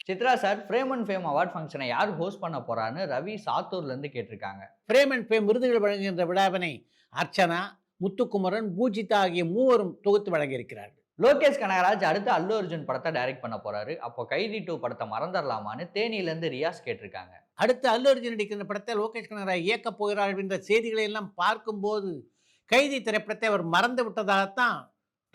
Chitra sir frame and fame award ஃபங்க்ஷனை யார் host பண்ண போறான்னு ரவி சாத்தூர்லேருந்து கேட்டிருக்காங்க. பிரேம் அண்ட் ஃபேம் விருதுகள் வழங்குகின்ற விழாவினை அர்ச்சனா, முத்துக்குமரன், பூஜிதா ஆகிய மூவரும் தொகுத்து வழங்கியிருக்கிறார்கள். லோகேஷ் கனகராஜ் அடுத்து அல்லு அர்ஜுன் படத்தை டைரக்ட் பண்ண போறாரு. அப்போ கைதி 2 படத்தை மறந்துடலாமான்னு தேனியிலேருந்து ரியாஸ் கேட்டிருக்காங்க. அடுத்து அல்லு அர்ஜுன் நடிக்கின்ற படத்தை லோகேஷ் கனகராஜ் இயக்கப் போகிறார் என்ற செய்திகளை எல்லாம் பார்க்கும்போது கைதி திரைப்படத்தை அவர் மறந்து விட்டதாகத்தான்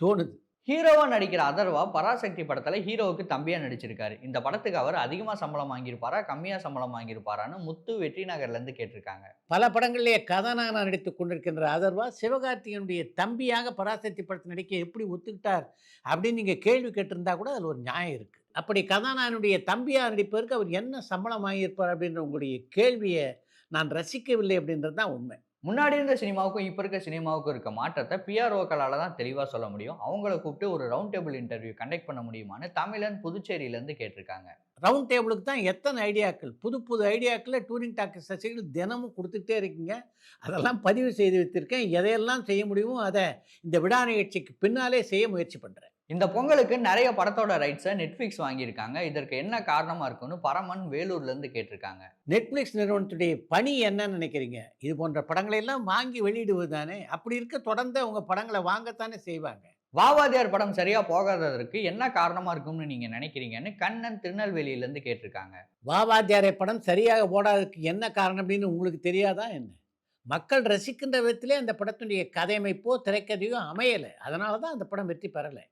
தோணுது. ஹீரோவா நடிக்கிற அதர்வா பராசக்தி படத்துல ஹீரோவுக்கு தம்பியா நடிச்சிருக்காரு. இந்த படத்துக்கு அவர் அதிகமா சம்பளம் வாங்கியிருப்பாரா, கம்மியா சம்பளம் வாங்கியிருப்பாரான்னு முத்து வெற்றி நகர்ல இருந்து கேட்டிருக்காங்க. பல படங்களிலே கதாநாயகனாக நடித்துக் கொண்டிருக்கின்ற அதர்வா சிவகார்த்திகனுடைய தம்பியாக பராசக்தி படத்தில் நடிக்க எப்படி ஒத்துக்கிட்டார் அப்படின்னு நீங்கள் கேள்வி கேட்டிருந்தா கூட அதில் ஒரு நியாயம் இருக்குது. அப்படி கதாநாயகனுடைய தம்பியாக நடிப்பதற்கு அவர் என்ன சம்பளம் வாங்கியிருப்பார் அப்படின்ற உங்களுடைய கேள்வியை நான் ரசிக்கவில்லை அப்படின்றது தான் உண்மை. முன்னாடி இருந்த சினிமாவுக்கும் இப்ப இருக்க சினிமாவுக்கும் இருக்க மாற்றத்தை பிஆர்ஓக்களால தான் தெளிவா சொல்ல முடியும். அவங்கள கூப்பிட்டு ஒரு ரவுண்ட் டேபிள் இன்டர்வியூ கண்டக்ட் பண்ண முடியுமான்னு தமிழன் புதுச்சேரியில இருந்து கேட்டிருக்காங்க. ரவுண்ட் டேபிளுக்கு தான் எத்தனை ஐடியாக்கள், புது புது ஐடியாக்களை டூரிங் டாக்கி சசிகள் தினமும் கொடுத்துட்டே இருக்கீங்க. அதெல்லாம் பதிவு செய்து வைத்திருக்கேன். எதையெல்லாம் செய்ய முடியுமோ அதை இந்த விழா நிகழ்ச்சிக்கு பின்னாலே செய்ய முயற்சி பண்ணுறேன். இந்த பொங்கலுக்கு நிறைய படத்தோட ரைட்ஸை நெட்ஃபிளிக்ஸ் வாங்கியிருக்காங்க. இதற்கு என்ன காரணமா இருக்குன்னு பரமன் வேலூர்ல இருந்து கேட்டிருக்காங்க. நெட்ஃப்ளிக்ஸ் நிறுவனத்துடைய பணி என்னன்னு நினைக்கிறீங்க? இது போன்ற படங்களை எல்லாம் வாங்கி வெளியிடுவது தானே. அப்படி இருக்க தொடர்ந்து அவங்க படங்களை வாங்கத்தானே செய்வாங்க. வாவாதியார் படம் சரியா போகாததற்கு என்ன காரணமா இருக்கும்னு நீங்க நினைக்கிறீங்கன்னு கண்ணன் திருநெல்வேலியில இருந்து கேட்டிருக்காங்க. வாவாத்தியாரை படம் சரியாக ஓடாததுக்கு என்ன காரணம் அப்படின்னு உங்களுக்கு தெரியாதா என்ன? மக்கள் ரசிக்கின்ற விதத்திலே அந்த படத்தினுடைய கதையமைப்போ திரைக்கதையோ அமையலை. அதனால தான் அந்த படம் வெற்றி பெறலை.